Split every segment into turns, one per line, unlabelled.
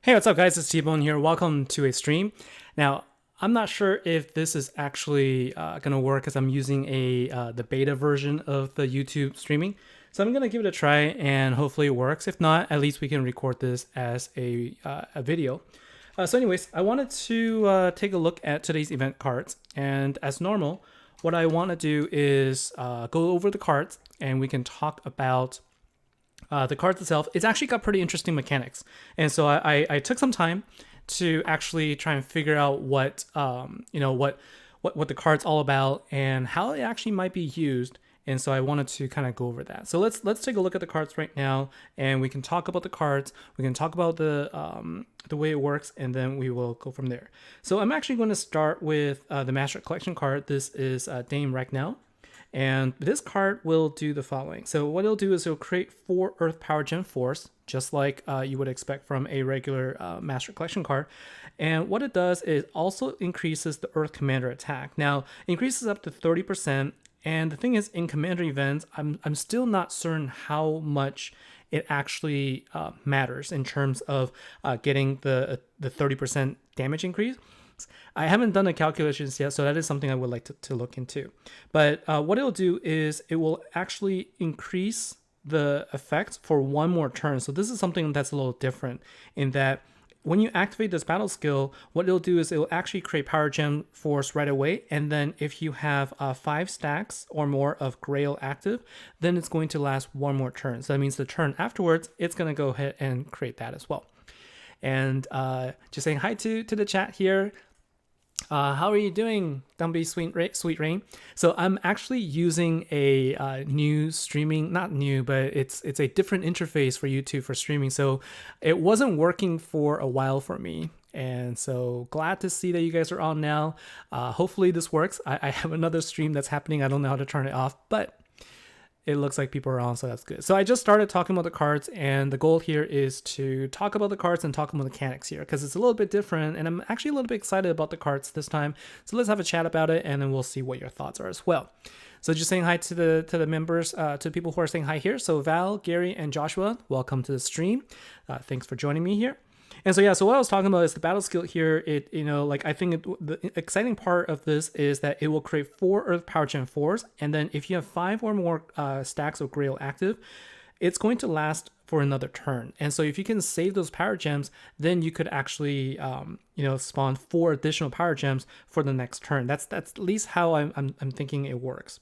Hey, what's up, guys? It's T-Bone here. Welcome to a stream. Now, I'm not sure if this is actually going to work as I'm using the beta version of the YouTube streaming. So I'm going to give it a try and hopefully it works. If not, at least we can record this as a video. So anyways, I wanted to take a look at today's event cards. And as normal, what I want to do is go over the cards and we can talk about the cards itself. It's actually got pretty interesting mechanics, and so I took some time to actually try and figure out what what the card's all about and how it actually might be used. And so I wanted to kind of go over that. So let's take a look at the cards right now, and we can talk about the cards. We can talk about the way it works, and then we will go from there. So I'm actually going to start with the Master Collection card. This is Dame Ragnell. And this card will do the following. So what it'll do is it'll create 4 Earth Power Gem Force, just like you would expect from a regular Master Collection card. And what it does is also increases the Earth Commander attack. Now, increases up to 30%. And the thing is, in Commander events, I'm still not certain how much it actually matters in terms of getting the 30% damage increase. I haven't done the calculations yet, so that is something I would like to look into. But what it'll do is it will actually increase the effect for one more turn. So this is something that's a little different in that when you activate this battle skill, what it'll do is it'll actually create Power Gem Force right away. And then if you have 5 stacks or more of Grail active, then it's going to last one more turn. So that means the turn afterwards, it's going to go ahead and create that as well. And just saying hi to the chat here. How are you doing, Dumby Sweet Rain? So I'm actually using a new streaming, not new, but it's a different interface for YouTube for streaming. So it wasn't working for a while for me. And so glad to see that you guys are on now. Hopefully this works. I have another stream that's happening. I don't know how to turn it off, but it looks like people are on, so that's good. So I just started talking about the cards, and the goal here is to talk about the cards and talk about the mechanics here, because it's a little bit different, and I'm actually a little bit excited about the cards this time. So let's have a chat about it, and then we'll see what your thoughts are as well. So just saying hi to the members, to the people who are saying hi here. So Val, Gary, and Joshua, welcome to the stream. Thanks for joining me here. And so, yeah, so what I was talking about is the battle skill here. I think the exciting part of this is that it will create 4 Earth Power Gem Force. And then if you have 5 or more stacks of Grail active, it's going to last for another turn. And so if you can save those power gems, then you could actually, spawn 4 additional power gems for the next turn. That's at least how I'm thinking it works.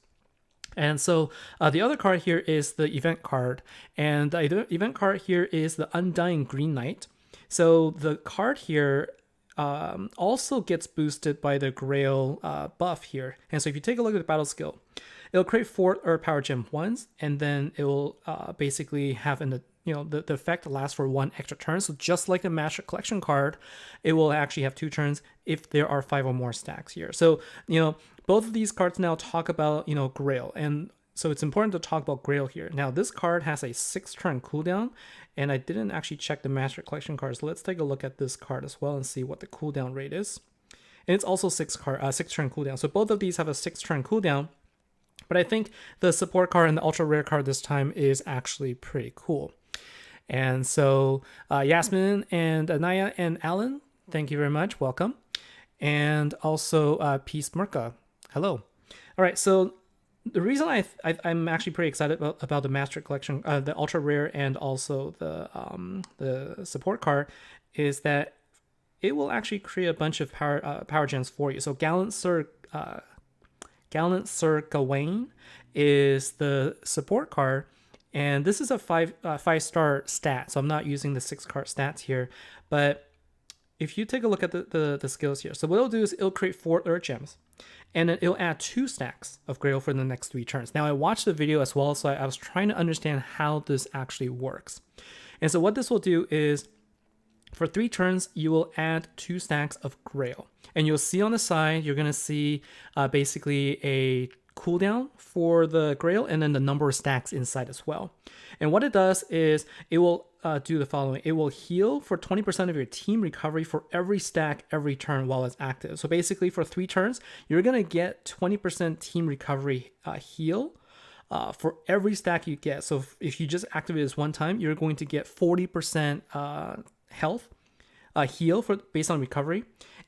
And so the other card here is the event card. And the event card here is the Undying Green Knight. So the card here also gets boosted by the Grail buff here. And so if you take a look at the battle skill, it'll create 4 Earth Power Gem once, and then it will basically have the effect lasts for 1 extra turn. So just like the Master Collection card, it will actually have 2 turns if there are 5 or more stacks here. So, both of these cards now talk about, Grail. And so it's important to talk about Grail here. Now, this card has a 6-turn cooldown, and I didn't actually check the Master Collection cards. So let's take a look at this card as well and see what the cooldown rate is. And it's also 6-turn cooldown. So both of these have a 6-turn cooldown, but I think the support card and the ultra rare card this time is actually pretty cool. And so Yasmin and Anaya and Alan, thank you very much. Welcome. And also Peace Murka. Hello. All right, so the reason I'm actually pretty excited about the Master Collection, the Ultra Rare, and also the support card is that it will actually create a bunch of power gems for you. So Gallant Sir Gawain is the support card, and this is a 5-star stat. So I'm not using the 6-card stats here, but if you take a look at the skills here, so what it'll do is it'll create 4 Earth Gems. And then it'll add 2 stacks of Grail for the next 3 turns. Now, I watched the video as well, so I was trying to understand how this actually works. And so what this will do is, for 3 turns, you will add 2 stacks of Grail. And you'll see on the side, you're going to see basically a cooldown for the Grail and then the number of stacks inside as well. And what it does is it will do the following. It will heal for 20% of your team recovery for every stack every turn while it's active. So basically for 3 turns, you're going to get 20% team recovery heal for every stack you get. So if you just activate this one time, you're going to get 40% health heal for based on recovery.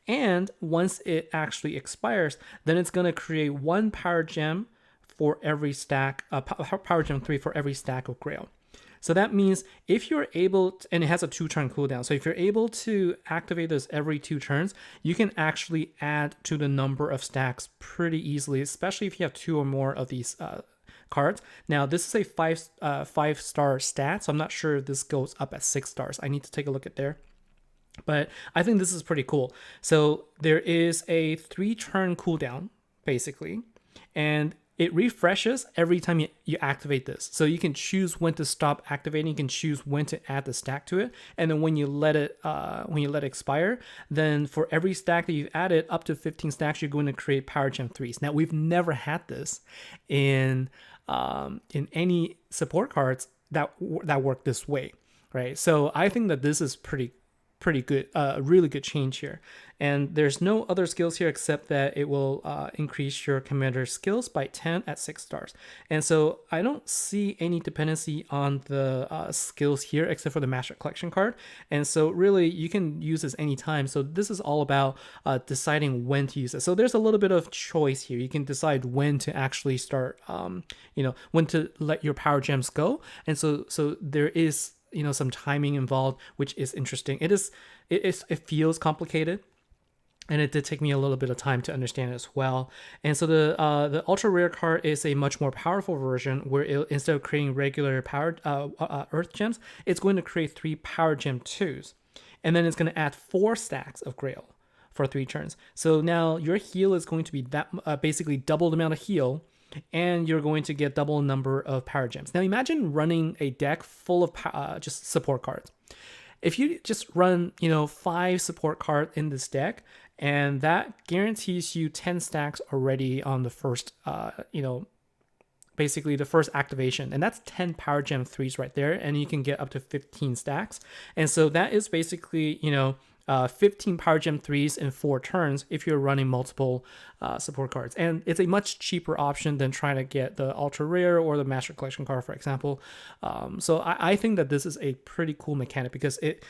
And once it actually expires, then it's going to create one power gem for every stack, power gem 3 for every stack of Grail. So that means if you're able to, and it has a 2-turn cooldown. So if you're able to activate this every 2 turns, you can actually add to the number of stacks pretty easily, especially if you have 2 or more of these cards. Now, this is a 5-star stat, so I'm not sure if this goes up at 6 stars. I need to take a look at there. But I think this is pretty cool. So there is a 3-turn cooldown, basically, and it refreshes every time you activate this. So you can choose when to stop activating. You can choose when to add the stack to it. And then when you let it expire, then for every stack that you've added, up to 15 stacks, you're going to create Power Gem 3s. Now, we've never had this in any support cards that work this way, right? So I think that this is pretty good, really good change here. And there's no other skills here except that it will increase your commander's skills by 10 at 6 stars. And so I don't see any dependency on the skills here except for the Master Collection card. And so really you can use this anytime. So this is all about deciding when to use it. So there's a little bit of choice here. You can decide when to actually start, when to let your power gems go. And so there is some timing involved, which is interesting. It feels complicated, and it did take me a little bit of time to understand it as well. And so the ultra rare card is a much more powerful version where instead of creating regular powered earth gems, it's going to create 3 power gem 2s, and then it's going to add 4 stacks of Grail for 3 turns. So now your heal is going to be that basically double the amount of heal, and you're going to get double the number of power gems. Now imagine running a deck full of just support cards. If you just run 5 support cards in this deck, and that guarantees you 10 stacks already on the first basically the first activation, and that's 10 power gem 3s right there, and you can get up to 15 stacks. And so that is basically 15 power gem 3s in 4 turns if you're running multiple support cards. And it's a much cheaper option than trying to get the ultra rare or the Master Collection card, for example. So I think that this is a pretty cool mechanic because it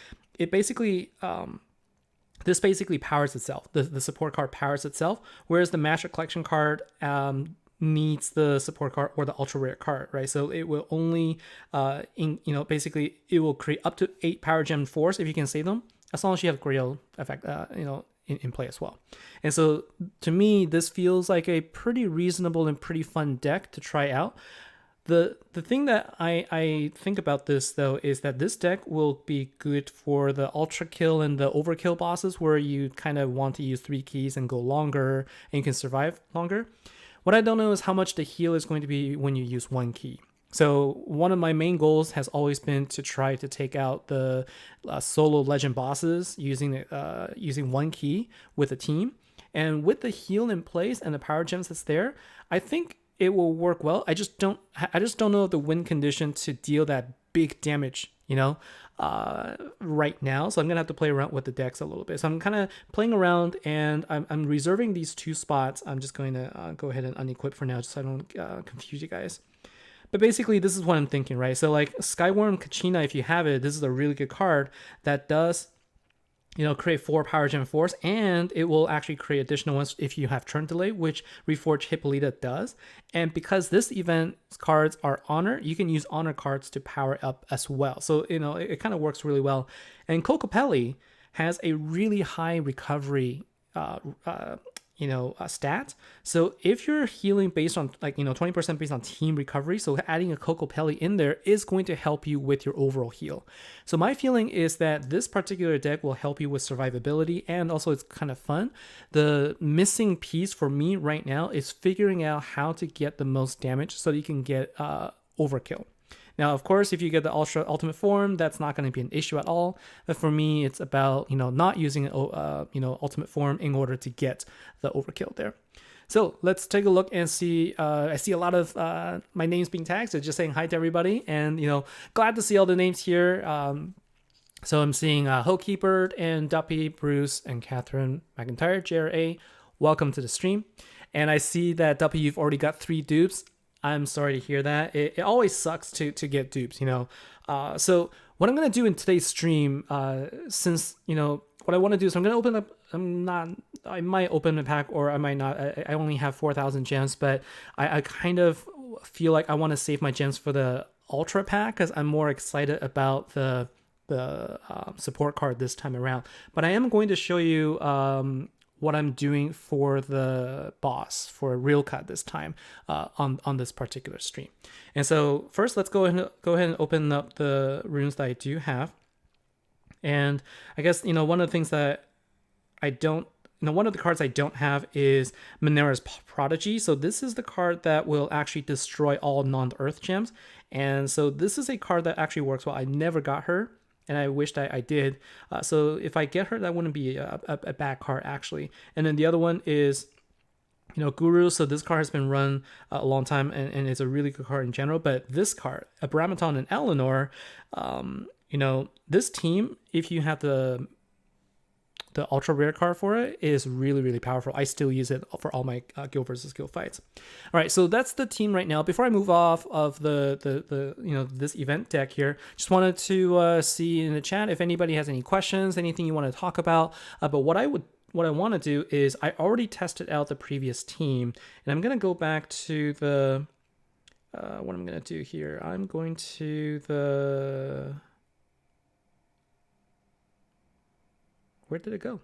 basically this basically powers itself. The support card powers itself, whereas the Master Collection card needs the support card or the ultra rare card, right? So it will only basically it will create up to 8 power gem 4s if you can save them, as long as you have Grail effect, in play as well. And so to me, this feels like a pretty reasonable and pretty fun deck to try out. The thing that I think about this, though, is that this deck will be good for the Ultra Kill and the Overkill bosses where you kind of want to use 3 keys and go longer and you can survive longer. What I don't know is how much the heal is going to be when you use 1 key. So one of my main goals has always been to try to take out the solo legend bosses using 1 key with a team. And with the heal in place and the power gems that's there, I think it will work well. I just don't know the win condition to deal that big damage, right now. So I'm gonna have to play around with the decks a little bit. So I'm kind of playing around, and I'm reserving these 2 spots. I'm just going to go ahead and unequip for now, just so I don't confuse you guys. But basically, this is what I'm thinking, right? So like Skyworm Kachina, if you have it, this is a really good card that does, create 4 power gem 4s, and it will actually create additional ones if you have turn delay, which Reforged Hippolyta does. And because this event cards are honor, you can use honor cards to power up as well. So, it kind of works really well. And Kokopelli has a really high recovery stat. So if you're healing based on 20% based on team recovery, so adding a Kokopelli in there is going to help you with your overall heal. So my feeling is that this particular deck will help you with survivability, and also it's kind of fun. The missing piece for me right now is figuring out how to get the most damage so that you can get overkill. Now, of course, if you get the ultimate form, that's not going to be an issue at all. But for me, it's about, not using ultimate form in order to get the overkill there. So let's take a look and see. I see a lot of my names being tagged, so just saying hi to everybody. And, glad to see all the names here. So I'm seeing Hokeeper and Duppy, Bruce, and Catherine McIntyre, JRA. Welcome to the stream. And I see that Duppy, you've already got 3 dupes. I'm sorry to hear that. It always sucks to get dupes, So what I'm going to do in today's stream, since, what I want to do is I'm going to open up, I might open a pack or I might not. I only have 4,000 gems, but I kind of feel like I want to save my gems for the Ultra pack because I'm more excited about the support card this time around. But I am going to show you what I'm doing for the boss for real cut this time on this particular stream. And so first, let's go ahead and open up the runes that I do have. And I guess one of the things that I don't, one of the cards I don't have is Minera's Prodigy. So this is the card that will actually destroy all non-Earth gems. And so this is a card that actually works well. I never got her, and I wished I did. So if I get her, that wouldn't be a bad card, actually. And then the other one is, Guru. So this card has been run a long time, and it's a really good card in general. But this card, Abramaton and Eleanor, this team, if you have the ultra rare card for it, is really, really powerful. I still use it for all my guild versus guild fights. All right, so that's the team right now. Before I move off of the this event deck here, just wanted to see in the chat if anybody has any questions, anything you want to talk about. But what I want to do is I already tested out the previous team, and I'm gonna go back to the what I'm gonna do here. I'm going to the where did it go?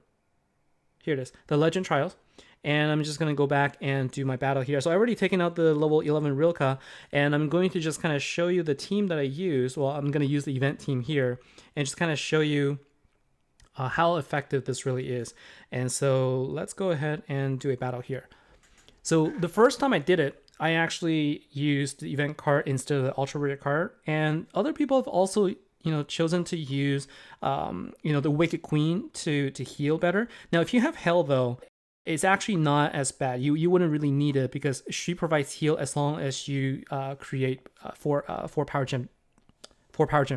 Here it is, the Legend Trials. And I'm just going to go back and do my battle here. So I already taken out the level 11 Rilka, and I'm going to just kind of show you the team that I use. Well, I'm going to use the event team here and just kind of show you how effective this really is. And so let's go ahead and do a battle here. So the first time I did it, I actually used the event card instead of the ultra rare card. And other people have also chosen to use, the Wicked Queen to heal better. Now, if you have Hell, though, it's actually not as bad. You wouldn't really need it because she provides heal as long as you create four power gem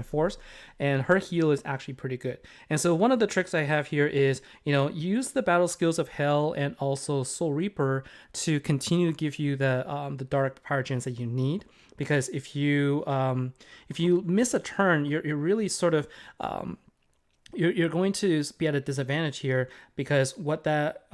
force, and her heal is actually pretty good. And so one of the tricks I have here is, use the battle skills of Hell and also Soul Reaper to continue to give you the dark power gems that you need. Because if you miss a turn, you're really sort of you're going to be at a disadvantage here, because what that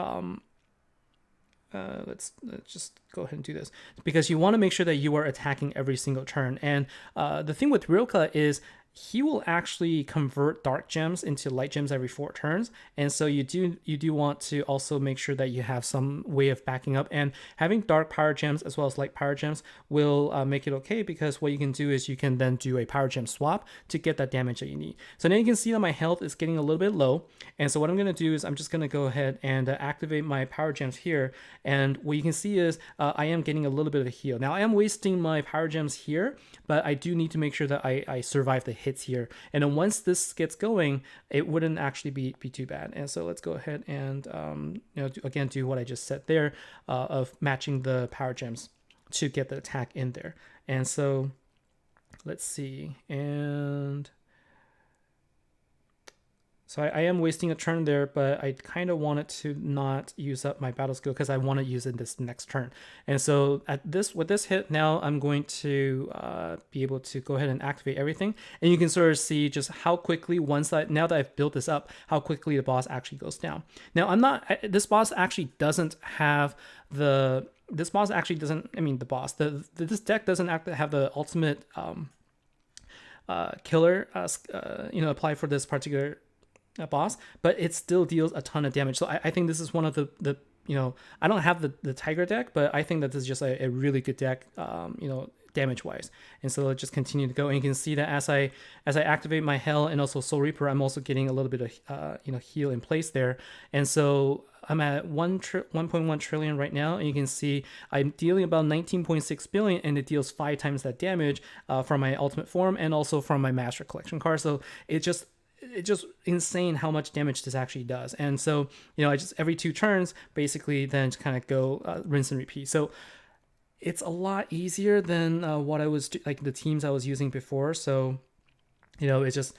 let's just go ahead and do this, because you want to make sure that you are attacking every single turn. And the thing with Rilka is he will actually convert dark gems into light gems every 4 turns, and so you do want to also make sure that you have some way of backing up, and having dark power gems as well as light power gems will make it okay, because what you can do is you can then do a power gem swap to get that damage that you need. So now you can see that my health is getting a little bit low, and so what I'm going to do is I'm just going to go ahead and activate my power gems here, and what you can see is I am getting a little bit of a heal. Now I am wasting my power gems here, but I do need to make sure that I survive the hits here, and then once this gets going, it wouldn't actually be too bad. And so let's go ahead and do what I just said there, of matching the power gems to get the attack in there. And so let's see, and so I am wasting a turn there, but I kind of wanted to not use up my battle skill because I want to use it this next turn. And so with this hit, now I'm going to be able to go ahead and activate everything. And you can sort of see just how quickly, now that I've built this up, how quickly the boss actually goes down. Now this boss actually doesn't have this deck doesn't have the ultimate killer apply for this particular boss, but it still deals a ton of damage. So I think this is one of the I don't have the Tiger deck, but I think that this is just a really good deck, damage wise. And so let's just continue to go, and you can see that as I activate my Hell and also Soul Reaper, I'm also getting a little bit of heal in place there. And so I'm at 1.1 trillion right now, and you can see I'm dealing about 19.6 billion, and it deals 5 times that damage from my ultimate form and also from my Master Collection card. So it's just insane how much damage this actually does. And so I just every 2 turns basically then just kind of go rinse and repeat. So it's a lot easier than what I was like the teams I was using before. So it just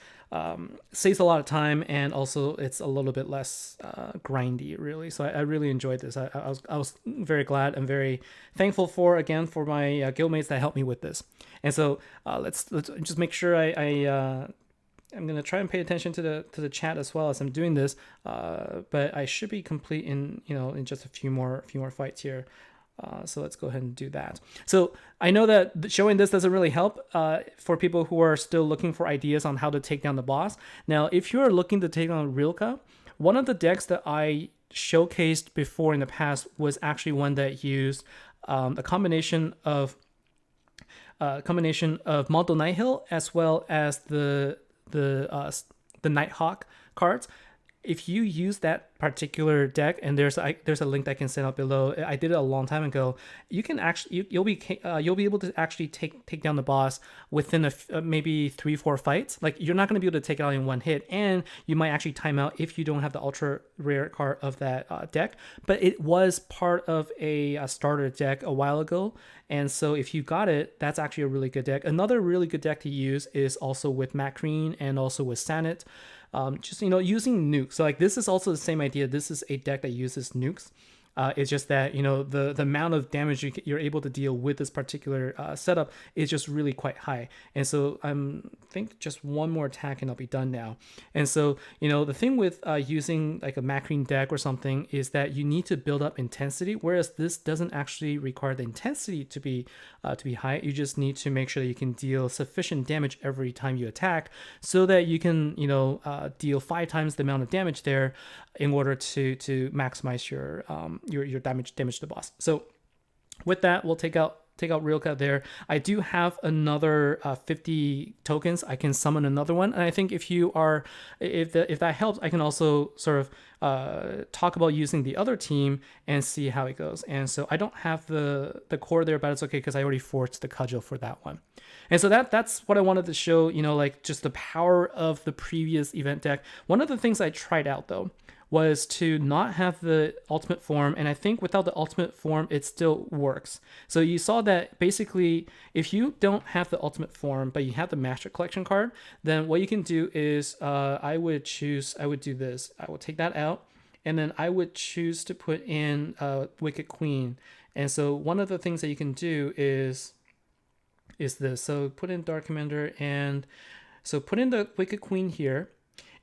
saves a lot of time, and also it's a little bit less grindy, really. So I really enjoyed this. I was very glad and very thankful for my guildmates that helped me with this. And so let's just make sure I I'm gonna try and pay attention to the chat as well as I'm doing this, but I should be complete in in just a few more fights here. So let's go ahead and do that. So I know that showing this doesn't really help for people who are still looking for ideas on how to take down the boss. Now, if you're looking to take on Rilka, one of the decks that I showcased before in the past was actually one that used a combination of Mondo Nighthill as well as the Nighthawk cards. If you use that particular deck, and there's a link that I can send out below. I did it a long time ago. You can actually you'll be able to actually take down the boss within maybe 3-4 fights. Like, you're not going to be able to take it out in one hit, and you might actually time out if you don't have the ultra rare card of that deck. But it was part of a starter deck a while ago, and so if you got it, that's actually a really good deck. Another really good deck to use is also with Macreen and also with Sanet. Just using nukes. So like, this is also the same idea. This is a deck that uses nukes. It's just that the amount of damage you're able to deal with this particular setup is just really quite high. And so I think just one more attack and I'll be done now. And so the thing with using like a Macreen deck or something is that you need to build up intensity, whereas this doesn't actually require the intensity to be high. You just need to make sure that you can deal sufficient damage every time you attack, so that you can deal 5 times the amount of damage there in order to maximize your damage to the boss. So with that, we'll take out Rilka there. I do have another 50 tokens. I can summon another one, and I think if that helps, I can also sort of talk about using the other team and see how it goes. And so I don't have the core there, but it's okay because I already forged the cudgel for that one. And so that's what I wanted to show, like just the power of the previous event deck. One of the things I tried out though was to not have the ultimate form, and I think without the ultimate form it still works. So you saw that basically if you don't have the ultimate form but you have the Master Collection card, then what you can do is I would do this. I will take that out, and then I would choose to put in Wicked Queen. And so one of the things that you can do is this. So put in Dark Commander, and so put in the Wicked Queen here.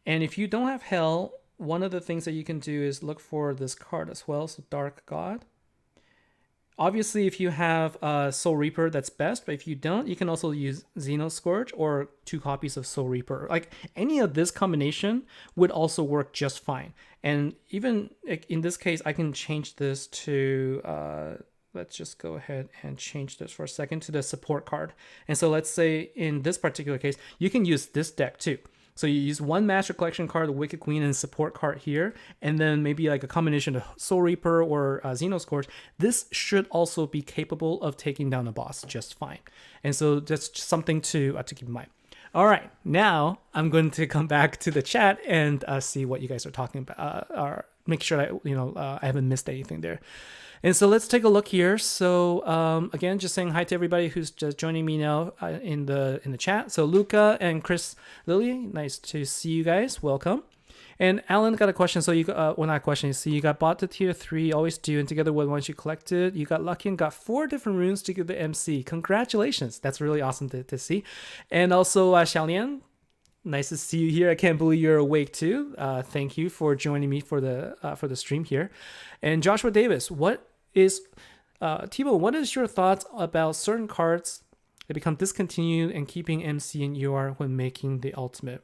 And if you don't have Hell, one of the things that you can do is look for this card as well. So Dark God. Obviously, if you have Soul Reaper, that's best. But if you don't, you can also use Xeno Scourge or 2 copies of Soul Reaper. Like, any of this combination would also work just fine. And even in this case, I can change this to let's just go ahead and change this for a second to the support card. And so let's say in this particular case, you can use this deck too. So you use one Master Collection card, the Wicked Queen, and support card here, and then maybe like a combination of Soul Reaper or Xeno Scourge. This should also be capable of taking down the boss just fine. And so that's just something to keep in mind. All right, now I'm going to come back to the chat and see what you guys are talking about, or make sure I haven't missed anything there. And so let's take a look here. So again, just saying hi to everybody who's just joining me now in the chat. So Luca and Chris Lily, nice to see you guys. Welcome. And Alan got a question. So you got not a question. So you got bought to tier 3, always do, and together with once you collected, you got lucky and got 4 different runes to give the MC. Congratulations! That's really awesome to see. And also Xiaolian, nice to see you here. I can't believe you're awake too. Thank you for joining me for the stream here. And Joshua Davis, Tebow, what is your thoughts about certain cards that become discontinued and keeping MC and UR when making the ultimate?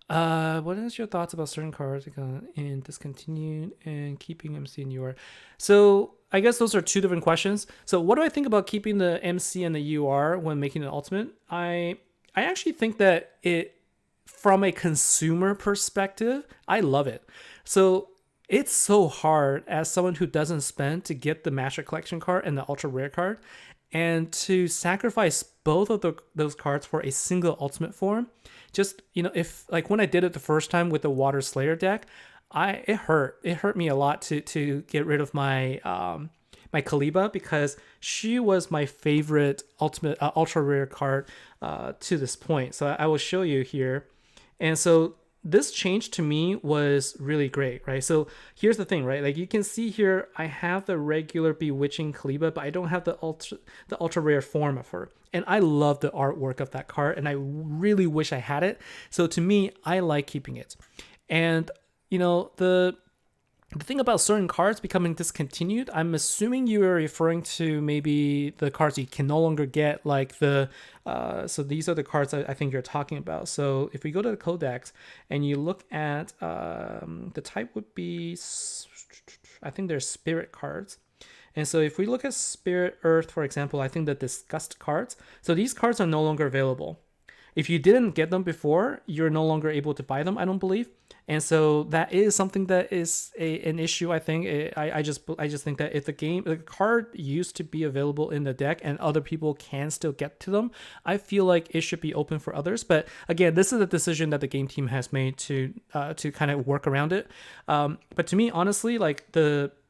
What is your thoughts about certain cards in discontinued and keeping MC and UR? So I guess those are 2 different questions. So what do I think about keeping the MC and the UR when making the ultimate? I actually think that from a consumer perspective, I love it. So it's so hard as someone who doesn't spend to get the Master Collection card and the ultra rare card, and to sacrifice both of those cards for a single ultimate form. Just, if like when I did it the first time with the Water Slayer deck, it hurt me a lot to get rid of my my Kaliba, because she was my favorite ultimate ultra rare card to this point. So I will show you here. And so this change to me was really great, right? So here's the thing, right? Like you can see here, I have the regular Bewitching Kaliba, but I don't have the ultra rare form of her. And I love the artwork of that card, and I really wish I had it. So to me, I like keeping it. And you know, the thing about certain cards becoming discontinued, I'm assuming you are referring to maybe the cards you can no longer get, like the, so these are the cards I think you're talking about. So if we go to the codex and you look at, the type would be, I think they're spirit cards. And so if we look at Spirit Earth, for example, I think the Disgust cards, so these cards are no longer available. If you didn't get them before, you're no longer able to buy them, I don't believe. And so that is something that is an issue, I think. I just think that if the card used to be available in the deck and other people can still get to them, I feel like it should be open for others. But again, this is a decision that the game team has made to kind of work around it. But to me, honestly, like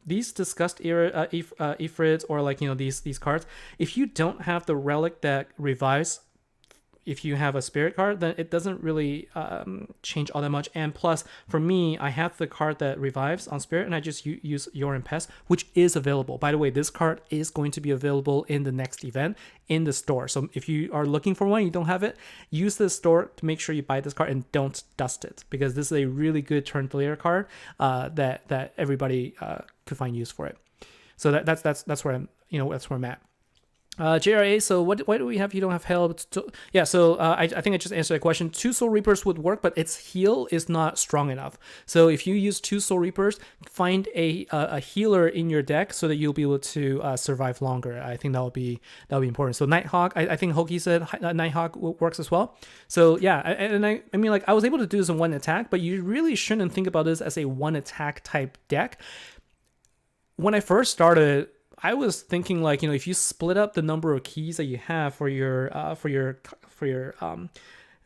these Disgust era Ifrits, or like, you know, these cards, if you don't have the relic that revives, if you have a spirit card, then it doesn't really change all that much. And plus, for me, I have the card that revives on spirit, and I just use Your Pest, which is available. By the way, this card is going to be available in the next event in the store. So if you are looking for one, you don't have it, use the store to make sure you buy this card and don't dust it, because this is a really good turn player card that everybody could find use for it. So that's where I'm at. JRA, so why do we have you don't have help? Yeah, so I think I just answered the question. 2 Soul Reapers would work, but its heal is not strong enough. So if you use 2 Soul Reapers, find a healer in your deck so that you'll be able to survive longer. I think that would be important. So Nighthawk, I think Hoki said Nighthawk works as well. So yeah, I mean, like, I was able to do this in one attack, but you really shouldn't think about this as a one attack type deck. When I first started, I was thinking, like, you know, if you split up the number of keys that you have for your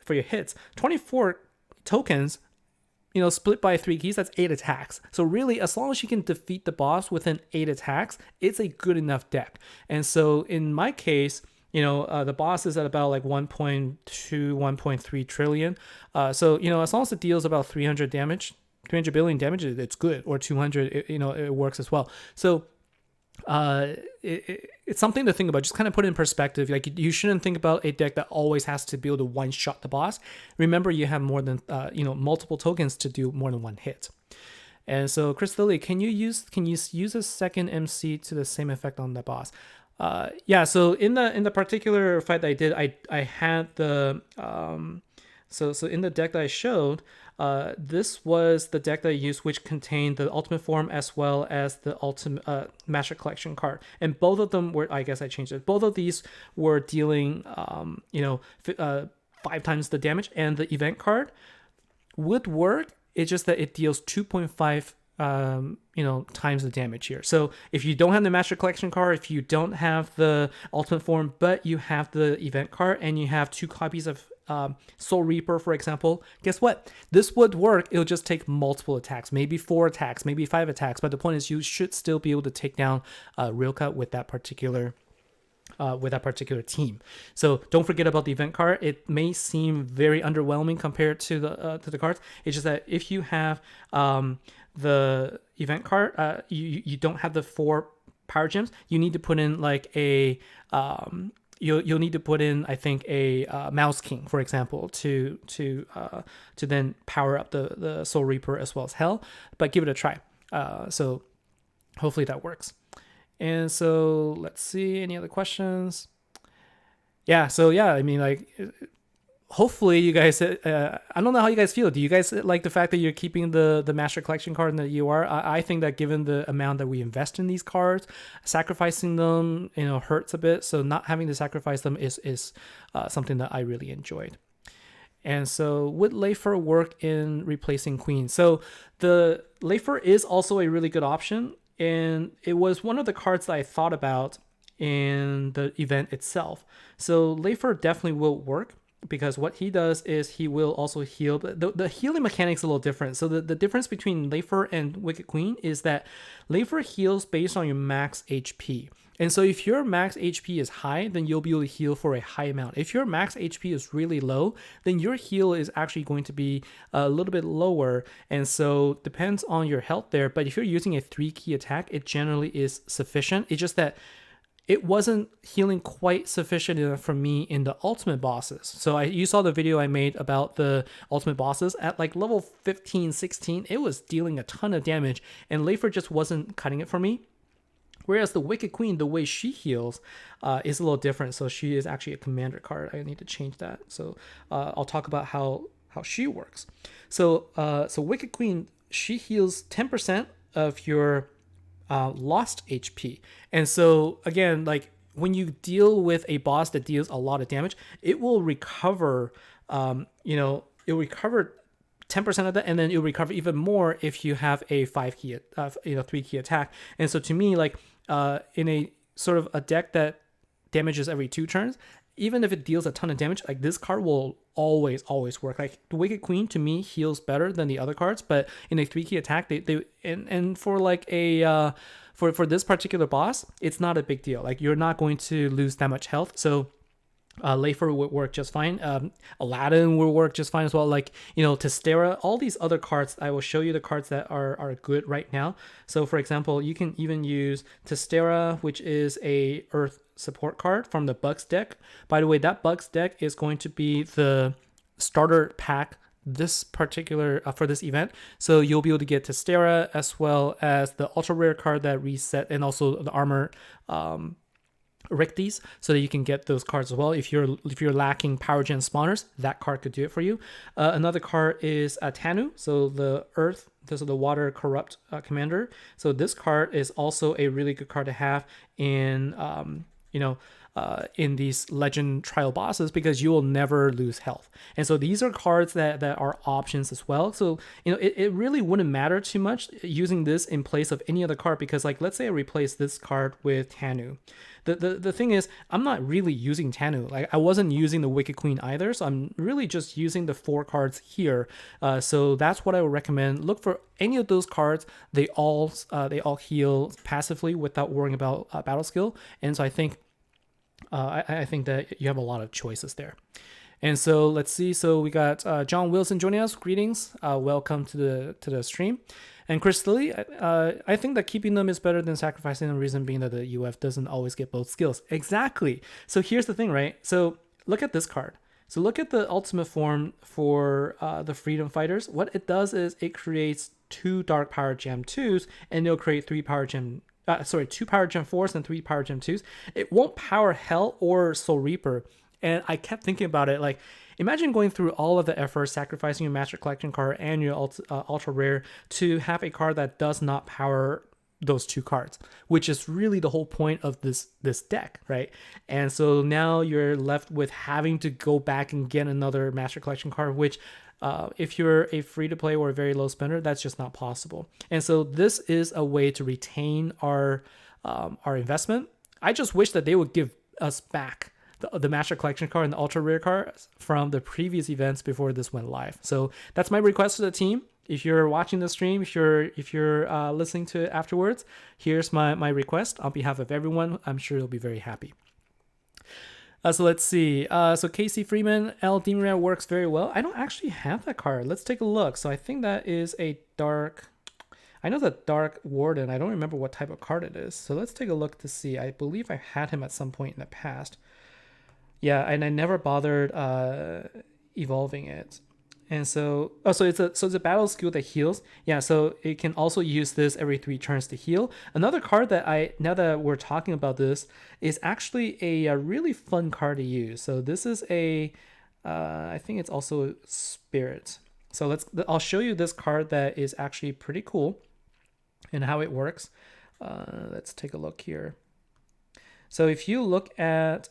hits, 24 tokens, you know, split by 3 keys, that's 8 attacks. So really, as long as you can defeat the boss within 8 attacks, it's a good enough deck. And so in my case, you know, the boss is at about like 1.2, 1.3 trillion. So, you know, as long as it deals about 300 billion damage, it's good. Or 200, you know, it works as well. So it's something to think about. Just kind of put it in perspective. Like, you shouldn't think about a deck that always has to be able to one shot the boss. Remember, you have more than multiple tokens to do more than one hit. And so, Chris Lilly, can you use a second MC to the same effect on the boss? Yeah. So in the particular fight that I did, I had the so in the deck that I showed, this was the deck that I used, which contained the ultimate form as well as the ultimate Master Collection card. And both of them were, I guess I changed it. Both of these were dealing, 5 times the damage, and the event card would work. It's just that it deals 2.5 times the damage here. So if you don't have the Master Collection card, if you don't have the ultimate form, but you have the event card and you have 2 copies of Soul Reaper, for example, guess what? This would work. It'll just take multiple attacks, maybe 4 attacks, maybe 5 attacks. But the point is, you should still be able to take down Rilka with that particular team. So don't forget about the event card. It may seem very underwhelming compared to the cards. It's just that if you have the event card, you don't have the 4 power gems. You need to put in like a You'll need to put in, I think, a Mouse King, for example, to then power up the Soul Reaper as well as Hell. But give it a try. So hopefully that works. And so let's see, any other questions? Yeah. So yeah, I mean, like, hopefully you guys, I don't know how you guys feel. Do you guys like the fact that you're keeping the Master Collection card and that you are? I think that given the amount that we invest in these cards, sacrificing them, hurts a bit. So not having to sacrifice them is something that I really enjoyed. And so would Leifer work in replacing Queen? So the Leifer is also a really good option. And it was one of the cards that I thought about in the event itself. So Leifer definitely will work, because what he does is he will also heal. The healing mechanic's a little different. So the difference between Leifer and Wicked Queen is that Leifer heals based on your max HP. And so if your max HP is high, then you'll be able to heal for a high amount. If your max HP is really low, then your heal is actually going to be a little bit lower. And so depends on your health there. But if you're using a 3-key attack, it generally is sufficient. It's just that it wasn't healing quite sufficient enough for me in the ultimate bosses. So you saw the video I made about the ultimate bosses at like level 15, 16, it was dealing a ton of damage and Leifer just wasn't cutting it for me. Whereas the Wicked Queen, the way she heals is a little different. So she is actually a commander card. I need to change that. So I'll talk about how she works. So Wicked Queen, she heals 10% of your lost HP. And so again, like when you deal with a boss that deals a lot of damage, it will recover, it will recover 10% of that, and then it'll recover even more if you have a 5-key, 3-key attack. And so to me, like in a sort of a deck that damages every 2 turns, even if it deals a ton of damage, like this card will always work. Like the Wicked Queen to me heals better than the other cards, but in a 3-key attack, and for like a for this particular boss, it's not a big deal. Like you're not going to lose that much health, so Leifer would work just fine. Aladdin will work just fine as well. Like, Testera, all these other cards, I will show you the cards that are good right now. So for example, you can even use Testera, which is a Earth support card from the Bugs deck. By the way, that Bugs deck is going to be the starter pack this particular for this event. So you'll be able to get Testera as well as the ultra rare card that reset, and also the armor Ricties, so that you can get those cards as well. If you're lacking power gen spawners, that card could do it for you. Another card is Tanu, so the Earth, this is the water corrupt commander. So this card is also a really good card to have in in these legend trial bosses, because you will never lose health. And so these are cards that are options as well. So it really wouldn't matter too much using this in place of any other card, because like let's say I replace this card with Tanu. The thing is, I'm not really using Tanu. Like I wasn't using the Wicked Queen either, so I'm really just using the 4 cards here. So that's what I would recommend. Look for any of those cards. They all heal passively without worrying about battle skill. And so I think that you have a lot of choices there. And so let's see. So we got John Wilson joining us. Greetings. Welcome to the stream. And Chris Lilly, I think that keeping them is better than sacrificing them, reason being that the UF doesn't always get both skills. Exactly. So here's the thing, right? So look at this card. So look at the ultimate form for the Freedom Fighters. What it does is it creates 2 Dark Power Gem 2s, and it'll create 2 Power Gem 4s and 3 Power Gem 2s. It won't power Hell or Soul Reaper. And I kept thinking about it, like, imagine going through all of the effort, sacrificing your Master Collection card and your Ultra Rare to have a card that does not power those 2 cards, which is really the whole point of this deck, right? And so now you're left with having to go back and get another Master Collection card, which if you're a free-to-play or a very low spender, that's just not possible. And so this is a way to retain our investment. I just wish that they would give us back the Master Collection card and the Ultra Rare cards from the previous events before this went live. So that's my request to the team. If you're watching the stream, if you're listening to it afterwards, here's my request on behalf of everyone. I'm sure you'll be very happy. So let's see. So Casey Freeman, L Demon Rare works very well. I don't actually have that card. Let's take a look. So I think that is a dark. I know the Dark Warden. I don't remember what type of card it is. So let's take a look to see. I believe I had him at some point in the past. Yeah, and I never bothered evolving it. And so, so it's a battle skill that heals. Yeah, so it can also use this every 3 turns to heal. Another card that now that we're talking about this, is actually a really fun card to use. So this is I think it's also Spirit. So I'll show you this card that is actually pretty cool and how it works. Let's take a look here. So if you look at,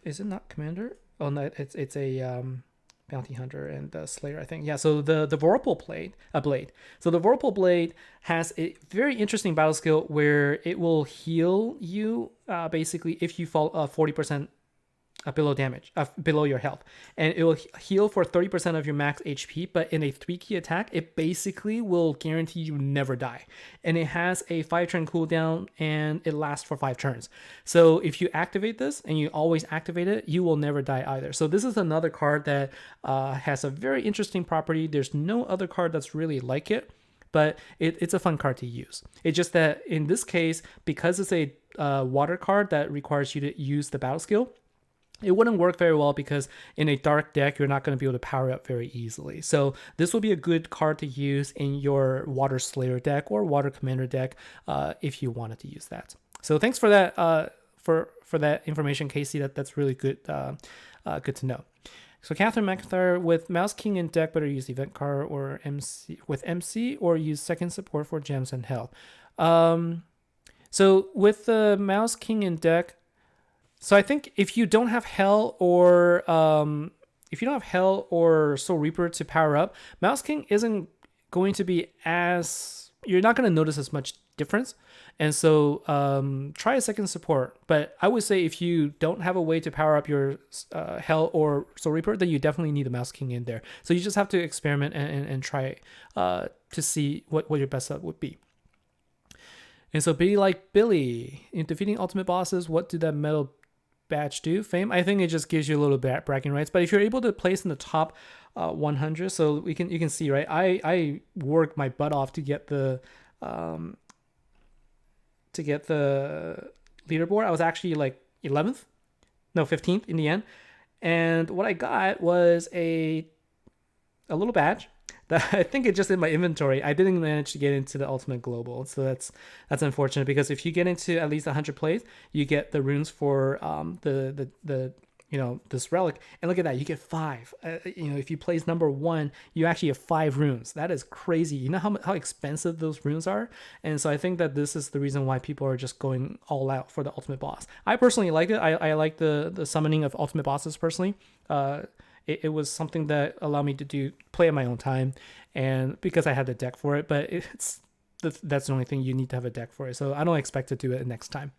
is it not Commander? Oh no, it's a Bounty Hunter and Slayer, I think. Yeah, so the Vorpal blade. So the Vorpal blade has a very interesting battle skill where it will heal you basically if you fall 40% below damage, below your health, and it will heal for 30% of your max HP. But in a 3-key attack, it basically will guarantee you never die, and it has a 5-turn cooldown, and it lasts for 5 turns. So if you activate this and you always activate it, you will never die either. So this is another card that has a very interesting property. There's no other card that's really like it, but it's a fun card to use. It's just that in this case, because it's a water card that requires you to use the battle skill, it wouldn't work very well because in a dark deck, you're not going to be able to power up very easily. So this will be a good card to use in your Water Slayer deck or Water Commander deck if you wanted to use that. So thanks for that for that information, Casey. That's really good good to know. So Catherine McIntyre, with Mouse King in deck, better use event card or MC or use second support for gems and health. So with the Mouse King in deck, so I think if you don't have Hell or Soul Reaper to power up, Mouse King isn't going to be you're not going to notice as much difference. And so try a second support. But I would say if you don't have a way to power up your Hell or Soul Reaper, then you definitely need a Mouse King in there. So you just have to experiment and try to see what your best setup would be. And so Be Like Billy, in defeating ultimate bosses, what did that metal badge do? Fame? I think it just gives you a little bit bragging rights. But if you're able to place in the top 100, so you can see, right? I worked my butt off to get the leaderboard. I was actually like 15th in the end. And what I got was a little badge that I think it's just in my inventory. I didn't manage to get into the ultimate global, so that's unfortunate, because if you get into at least 100 plays, you get the runes for this relic. And look at that, you get 5. If you place number 1, you actually have 5 runes. That is crazy. You know how expensive those runes are? And so I think that this is the reason why people are just going all out for the ultimate boss. I personally like it. I like the summoning of ultimate bosses personally. It was something that allowed me to play at my own time, and because I had the deck for it. But that's the only thing, you need to have a deck for it. So I don't expect to do it next time.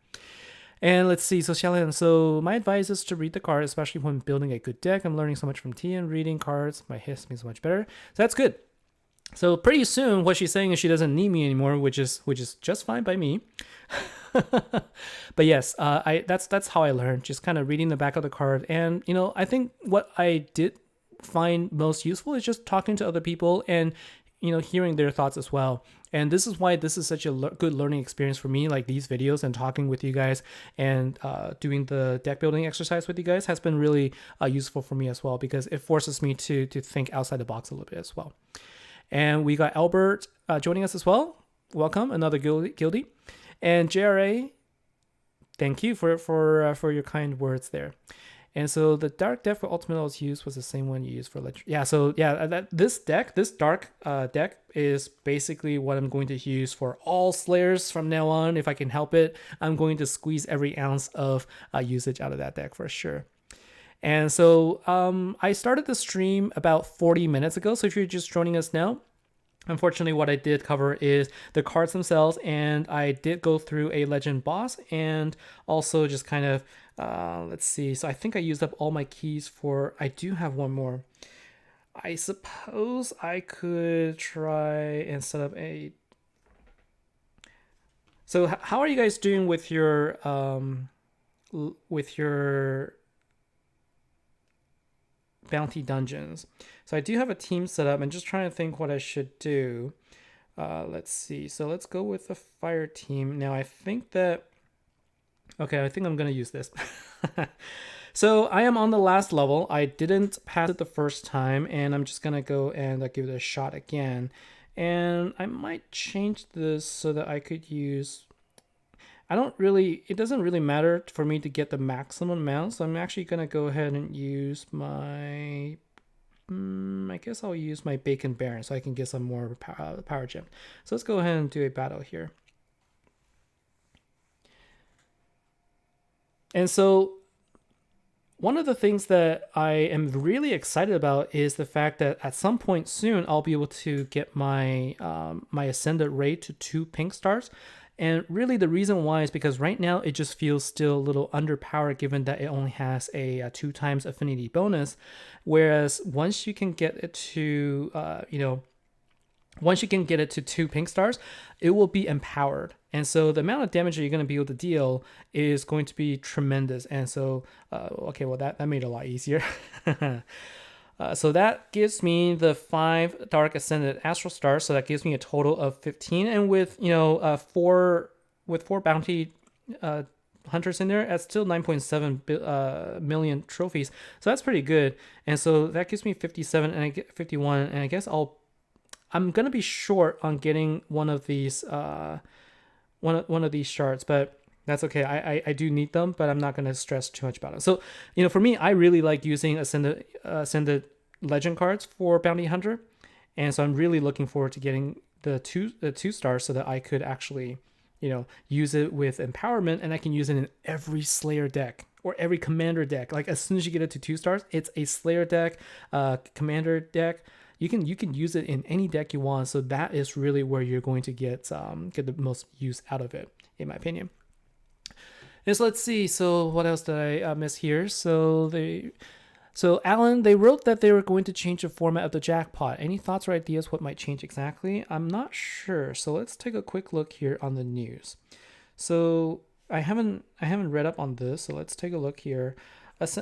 And let's see. So Shelly, so my advice is to read the card, especially when building a good deck. I'm learning so much from Tia and reading cards. My hits me so much better. So that's good. So pretty soon, what she's saying is she doesn't need me anymore, which is just fine by me. But yes, that's how I learned, just kind of reading the back of the card. And I think what I did find most useful is just talking to other people and hearing their thoughts as well. And this is why this is such a good learning experience for me. Like these videos and talking with you guys and doing the deck building exercise with you guys has been really useful for me as well, because it forces me to think outside the box a little bit as well. And we got Albert joining us as well. Welcome, another guildie. And JRA, thank you for your kind words there. And so the dark deck for ultimate I was used was the same one you used for legend. Yeah, so yeah, this dark deck is basically what I'm going to use for all Slayers from now on. If I can help it, I'm going to squeeze every ounce of usage out of that deck for sure. And so I started the stream about 40 minutes ago. So if you're just joining us now, unfortunately, what I did cover is the cards themselves, and I did go through a legend boss and also just kind of, let's see. So I think I used up all my keys for, I do have one more. I suppose I could try and set up a, so how are you guys doing with your bounty dungeons? So I do have a team set up. I'm just trying to think what I should do. Let's see. So let's go with the fire team. Now I think that, okay, I think I'm going to use this. So I am on the last level. I didn't pass it the first time, and I'm just going to go and give it a shot again. And I might change this so that I could use, it doesn't really matter for me to get the maximum amount. So I'm actually going to go ahead and use my, I guess I'll use my Bacon Baron so I can get some more power gem. So let's go ahead and do a battle here. And so one of the things that I am really excited about is the fact that at some point soon, I'll be able to get my my Ascended Raid to 2 pink stars. And really the reason why is because right now it just feels still a little underpowered given that it only has a 2 times affinity bonus. Whereas once you can get it to, once you can get it to 2 pink stars, it will be empowered. And so the amount of damage that you're going to be able to deal is going to be tremendous. And so, okay, well, that made it a lot easier. So that gives me the 5 Dark Ascended Astral Stars. So that gives me a total of 15. And with, 4 bounty hunters in there, that's still 9.7 million trophies. So that's pretty good. And so that gives me 57 and I get 51. And I guess I'm going to be short on getting one of these one of these shards, but that's okay. I do need them, but I'm not going to stress too much about it. So, for me, I really like using Ascended Legend cards for Bounty Hunter. And so I'm really looking forward to getting the two stars so that I could actually, use it with empowerment, and I can use it in every Slayer deck or every Commander deck. Like as soon as you get it to 2 stars, it's a Slayer deck, Commander deck. You can use it in any deck you want. So that is really where you're going to get the most use out of it, in my opinion. And so let's see. So what else did I miss here? So Alan, they wrote that they were going to change the format of the jackpot. Any thoughts or ideas what might change exactly? I'm not sure. So let's take a quick look here on the news. So I haven't read up on this. So let's take a look here.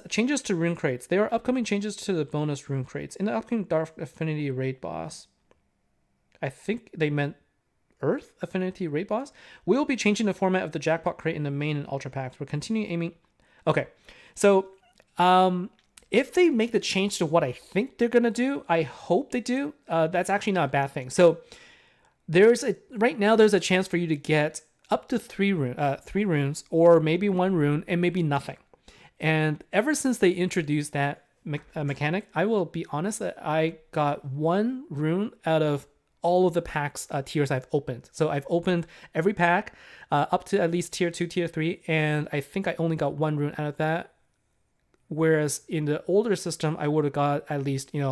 Changes to rune crates. There are upcoming changes to the bonus rune crates. In the upcoming Dark Affinity raid boss, I think they meant Earth Affinity raid boss, we will be changing the format of the jackpot crate in the main and ultra packs. We're continuing aiming. Okay, so if they make the change to what I think they're gonna do, I hope they do. That's actually not a bad thing. So right now there's a chance for you to get up to 3 runes, or maybe 1 rune and maybe nothing. And ever since they introduced that mechanic, I will be honest that I got 1 rune out of all of the packs tiers I've opened. So I've opened every pack up to at least tier 2, tier 3, and I think I only got 1 rune out of that. Whereas in the older system, I would have got at least 8. I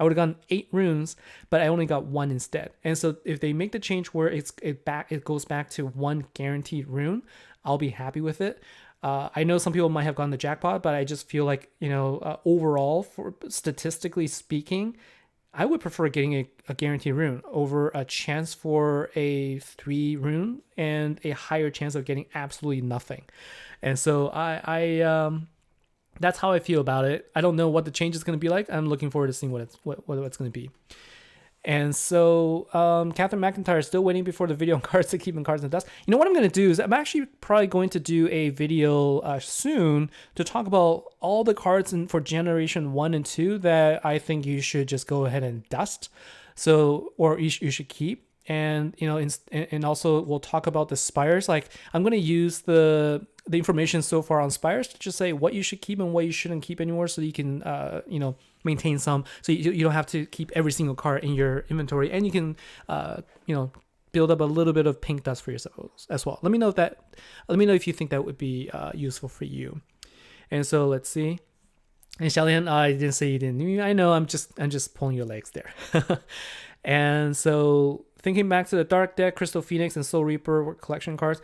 would have gotten 8 runes, but I only got 1 instead. And so if they make the change where it goes back to 1 guaranteed rune, I'll be happy with it. I know some people might have gotten the jackpot, but I just feel like, overall, for statistically speaking, I would prefer getting a guaranteed rune over a chance for a 3 rune and a higher chance of getting absolutely nothing. And so I that's how I feel about it. I don't know what the change is going to be like. I'm looking forward to seeing what it's going to be. And so Catherine McIntyre is still waiting before the video on cards to keeping cards in the dust. You know what I'm going to do is I'm actually probably going to do a video soon to talk about all the cards for generation 1 and 2 that I think you should just go ahead and dust. So, or you should keep. And, and also we'll talk about the spires. Like I'm going to use the information so far on spires to just say what you should keep and what you shouldn't keep anymore, so you can, maintain some, so you don't have to keep every single card in your inventory, and you can, build up a little bit of pink dust for yourselves as well. Let me know if you think that would be useful for you. And so let's see. And Xiaolian, I didn't say you didn't. I know, I'm just pulling your legs there. And so thinking back to the Dark deck, Crystal Phoenix and Soul Reaper collection cards,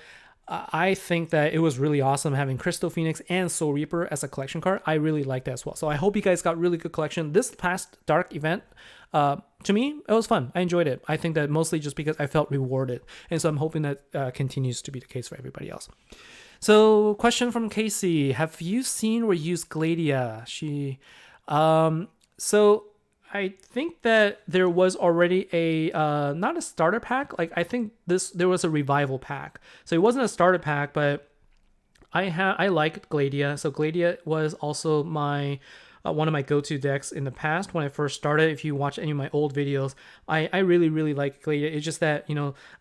I think that it was really awesome having Crystal Phoenix and Soul Reaper as a collection card. I really like that as well. So I hope you guys got really good collection. This past Dark event, to me, it was fun. I enjoyed it. I think that mostly just because I felt rewarded. And so I'm hoping that continues to be the case for everybody else. So question from Casey. Have you seen or used Gladia? So I think that there was already a not a starter pack. Like I think there was a revival pack. So it wasn't a starter pack, but I liked Gladia. So Gladia was also my one of my go-to decks in the past when I first started. If you watch any of my old videos, I really, really like Gladia. It's just that,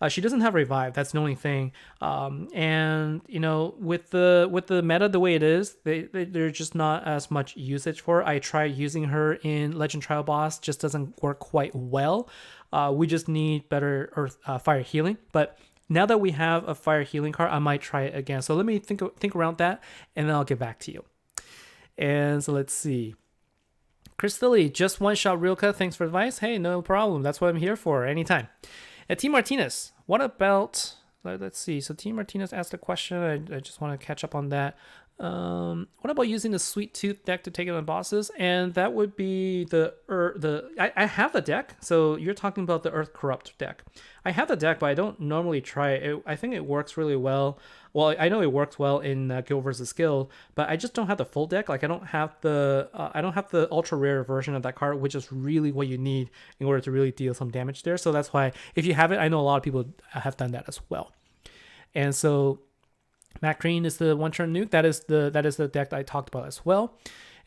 she doesn't have revive. That's the only thing. And, with the meta the way it is, there's just not as much usage for her. I tried using her in Legend Trial Boss, just doesn't work quite well. We just need better Earth Fire Healing. But now that we have a Fire Healing card, I might try it again. So let me think around that, and then I'll get back to you. And so let's see. Chris Lilly, just one shot real cut. Thanks for advice. Hey, no problem. That's what I'm here for anytime. T Martinez, what about? Let's see. So T Martinez asked a question. I just want to catch up on that. What about using the Sweet Tooth deck to take on bosses? And that would be I have the deck. So you're talking about the Earth Corrupt deck. I have the deck, but I don't normally try it. I think it works really well. Well, I know it works well in Guild versus Skill, but I just don't have the full deck. Like I don't have the ultra rare version of that card, which is really what you need in order to really deal some damage there. So that's why if you have it, I know a lot of people have done that as well. And so Matt Green is the one-turn nuke. That is the deck that I talked about as well.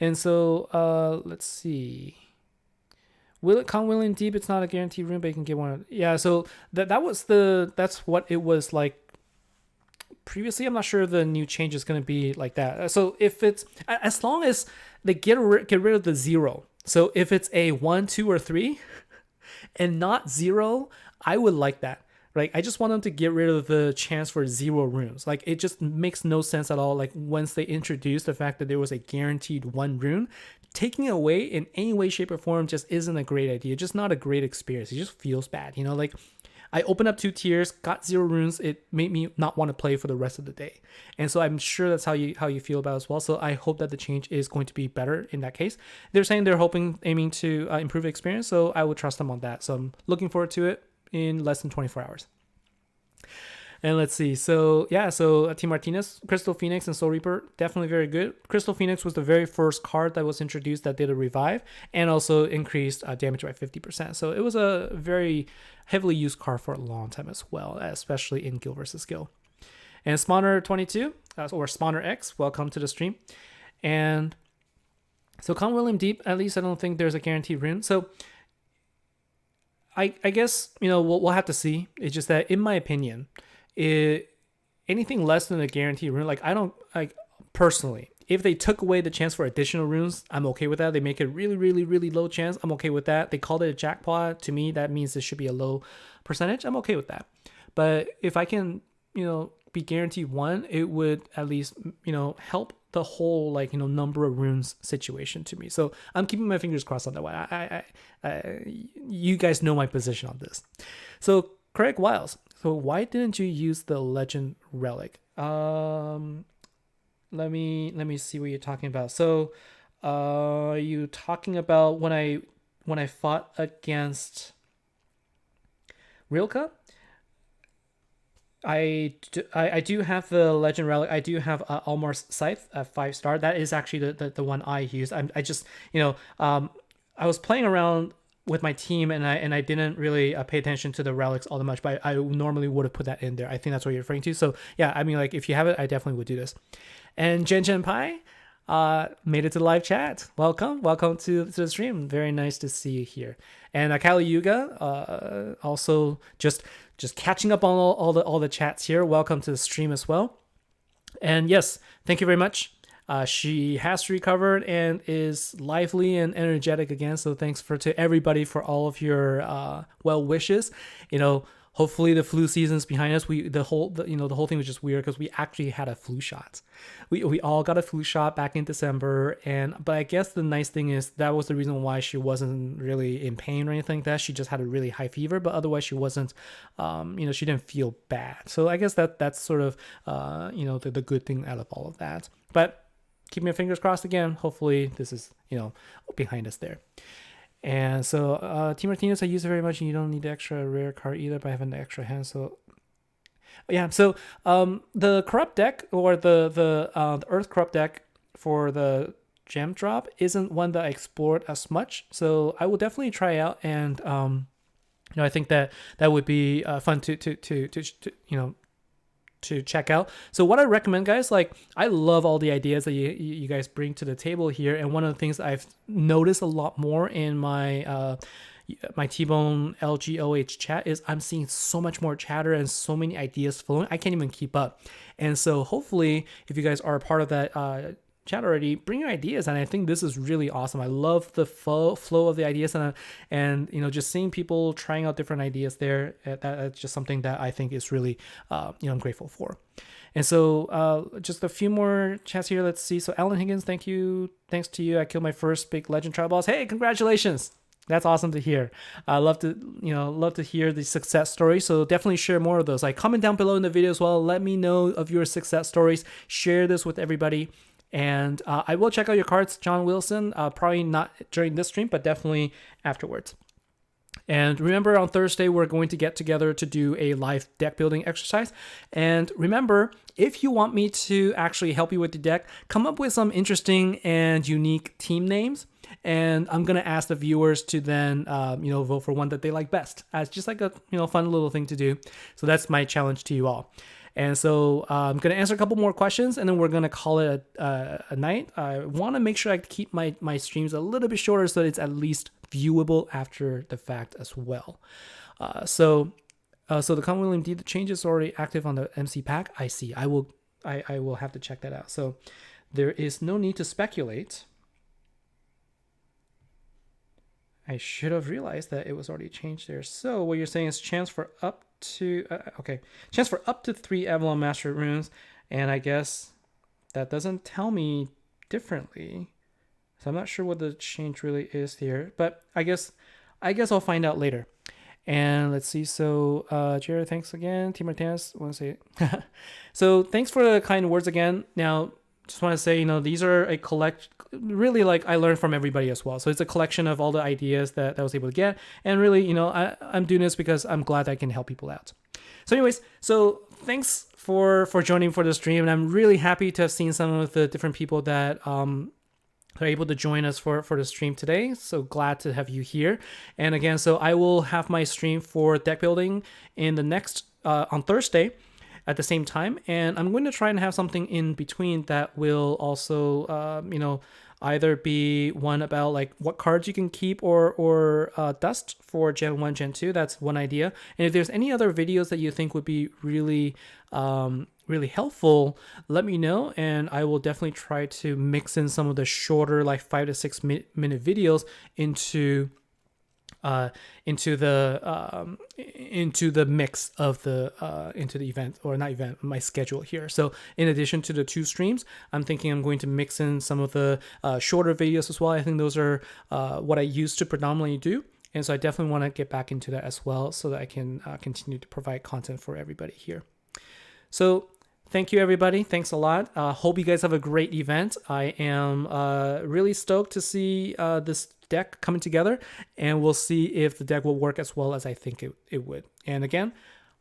And so let's see. Will it come willing deep? It's not a guaranteed rune, but you can get one. Yeah, so that's what it was like previously. I'm not sure the new change is going to be like that. So if it's as long as they get rid of the 0. So if it's a 1, 2, or 3 and not 0, I would like that. Right? I just want them to get rid of the chance for 0 runes. Like it just makes no sense at all. Like once they introduced the fact that there was a guaranteed 1 rune, taking it away in any way, shape, or form just isn't a great idea. Just not a great experience. It just feels bad. You know, like I opened up 2 tiers, got 0 runes. It made me not want to play for the rest of the day. And so I'm sure that's how you feel about it as well. So I hope that the change is going to be better in that case. They're saying they're aiming to improve the experience. So I would trust them on that. So I'm looking forward to it in less than 24 hours. And let's see. So T Martinez, Crystal Phoenix, and Soul Reaper, definitely very good. Crystal Phoenix was the very first card that was introduced that did a revive and also increased damage by 50%. So it was a very heavily used card for a long time as well, especially in Guild versus Skill. And Spawner 22, or Spawner X, welcome to the stream. And so Con William Deep, at least I don't think there's a guaranteed rune. So I guess, we'll have to see. It's just that, in my opinion, anything less than a guaranteed rune, like I don't like personally, if they took away the chance for additional runes, I'm okay with that. They make it really, really, really low chance. I'm okay with that. They called it a jackpot. To me, that means it should be a low percentage. I'm okay with that. But if I can, be guaranteed 1, it would at least, help the whole number of runes situation to me. So I'm keeping my fingers crossed on that one. You guys know my position on this. So Craig Wiles. So why didn't you use the Legend Relic? Let me see what you're talking about. So are you talking about when I fought against Rilka? I do have the Legend Relic. I do have Almar's Scythe, a 5-star. That is actually the one I used. I just I was playing around with my team and I didn't really pay attention to the relics all that much, but I normally would have put that in there. I think that's what you're referring to. So yeah, I mean, like if you have it, I definitely would do this. And Jen Pai made it to the live chat. Welcome to the stream. Very nice to see you here. And Akali Yuga, also just catching up on all the chats here. Welcome to the stream as well. And yes, thank you very much. She has recovered and is lively and energetic again. So thanks to everybody for all of your well wishes. Hopefully the flu season's behind us. The whole thing was just weird because we actually had a flu shot. We all got a flu shot back in December, but I guess the nice thing is that was the reason why she wasn't really in pain or anything like that. She just had a really high fever, but otherwise she wasn't, she didn't feel bad. So I guess that's sort of, the good thing out of all of that. But keep my fingers crossed again. Hopefully this is, behind us there. And so T Martinez, I use it very much, and you don't need the extra rare card either by having the extra hand. So yeah, so the corrupt deck or the Earth corrupt deck for the gem drop isn't one that I explored as much. So I will definitely try out, and I think that would be fun to check out. So what I recommend, guys, like I love all the ideas that you guys bring to the table here, and one of the things I've noticed a lot more in my my T-Bone LGOH chat is I'm seeing so much more chatter and so many ideas flowing. I can't even keep up. And so hopefully if you guys are a part of that chat already, bring your ideas. And I think this is really awesome. I love the flow of the ideas, and just seeing people trying out different ideas there. That's just something that I think is really I'm grateful for. And so just a few more chats here. Let's see. So Alan Higgins, thanks to you, I killed my first big legend trial boss. Hey, congratulations. That's awesome to hear. I love to hear the success stories. So definitely share more of those. Like comment down below in the video as well. Let me know of your success stories. Share this with everybody. And I will check out your cards, John Wilson. Probably not during this stream, but definitely afterwards. And remember, on Thursday, we're going to get together to do a live deck building exercise. And remember, if you want me to actually help you with the deck, come up with some interesting and unique team names. And I'm going to ask the viewers to then, vote for one that they like best as just like a, fun little thing to do. So that's my challenge to you all. And so I'm going to answer a couple more questions, and then we're going to call it a night. I want to make sure I keep my streams a little bit shorter so that it's at least viewable after the fact as well. So the Common William D, the change is already active on the MC pack. I see. I will have to check that out. So there is no need to speculate. I should have realized that it was already changed there. So what you're saying is chance for up to 3 Avalon Master runes, and I guess that doesn't tell me differently. So I'm not sure what the change really is here, but I guess I'll find out later. And let's see. So Jared, thanks again. Team Martinez, want to say so thanks for the kind words again. Now, just want to say, these are a really, like, I learned from everybody as well. So it's a collection of all the ideas that I was able to get. And really, I'm doing this because I'm glad I can help people out. So anyways, so thanks for joining for the stream. And I'm really happy to have seen some of the different people that are able to join us for the stream today. So glad to have you here. And again, so I will have my stream for deck building in the next, on Thursday, at the same time, and I'm going to try and have something in between that will also, either be one about like what cards you can keep or dust for Gen 1, Gen 2. That's one idea. And if there's any other videos that you think would be really, really helpful, let me know, and I will definitely try to mix in some of the shorter, like 5 to 6 minute videos into the mix of into the event, or not event, my schedule here. So in addition to the 2 streams, I'm thinking I'm going to mix in some of the shorter videos as well. I think those are what I used to predominantly do. And so I definitely want to get back into that as well so that I can continue to provide content for everybody here. So thank you, everybody. Thanks a lot. Hope you guys have a great event. I am really stoked to see this deck coming together, and we'll see if the deck will work as well as I think it would. And again,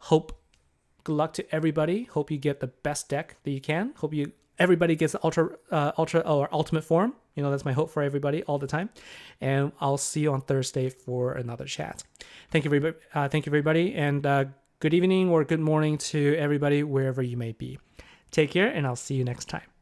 good luck to everybody. Hope you get the best deck that you can. Hope everybody gets the ultra or ultimate form. That's my hope for everybody all the time. And I'll see you on Thursday for another chat. Thank you, everybody, and good evening or good morning to everybody wherever you may be. Take care, and I'll see you next time.